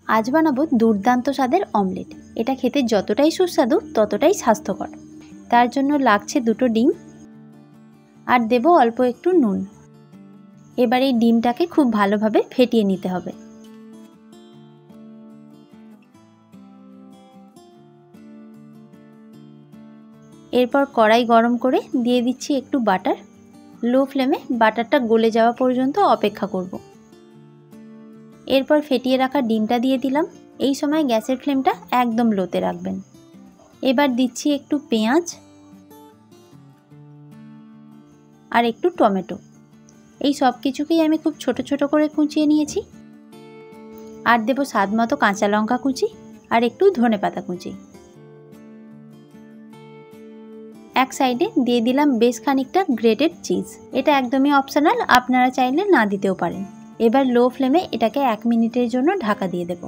আজ বানাবো দুর্দান্ত স্বাদের অমলেট। এটা খেতে যতটাই সুস্বাদু ততটাই স্বাস্থ্যকর। তার জন্য লাগছে 2টো ডিম আর দেব অল্প একটু নুন। এবার এই ডিমটাকে খুব ভালোভাবে ফেটিয়ে নিতে হবে। এরপর কড়াই গরম করে দিয়ে দিচ্ছি একটু বাটার। লো ফ্লেমে বাটারটা গলে যাওয়া পর্যন্ত অপেক্ষা করব। এরপর ফেটিয়ে রাখা ডিমটা দিয়ে দিলাম। এই সময় গ্যাসের ফ্লেমটা একদম লোতে রাখবেন। এবার দিচ্ছি একটু পেঁয়াজ আর একটু টমেটো। এই সব কিছুকেই আমি খুব ছোট ছোট করে কুচিয়ে নিয়েছি। আর দেব স্বাদ মতো কাঁচা লঙ্কা কুচি আর একটু ধনেপাতা কুচি। এক সাইডে দিয়ে দিলাম বেশ খানিকটা গ্রেটেড চিজ। এটা একদমই অপশনাল, আপনারা চাইলে না দিতেও পারেন। এবার লো ফ্লেমে এটাকে 1 মিনিটের জন্য ঢাকা দিয়ে দেব।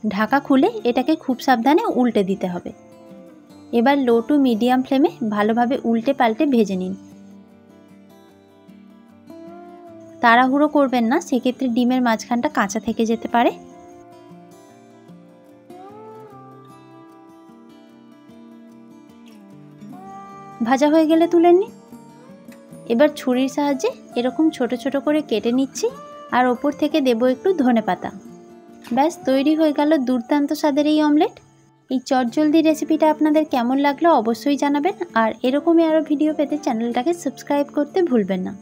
ঢাকা খুলে এটাকে খুব সাবধানে উল্টে দিতে হবে। এবার লো টু মিডিয়াম ফ্লেমে ভালোভাবে উল্টে পাল্টে ভেজে নিন। তাড়াহুড়ো করবেন না, সেক্ষেত্রে ডিমের মাঝখানটা কাঁচা থেকে যেতে পারে। ভাজা হয়ে গেলে তুলে নিন। এবার ছুরির সাহায্যে এরকম ছোট ছোট করে কেটে নিচ্ছি আর ওপর থেকে দেব একটু ধনেপাতা। ব্যাস তৈরি হয়ে গেল দুর্দান্ত স্বাদের এই অমলেট। এই চটজলদি রেসিপিটা আপনাদের কেমন লাগলো অবশ্যই জানাবেন। আর এরকমই আরও ভিডিও পেতে চ্যানেলটাকে সাবস্ক্রাইব করতে ভুলবেন না।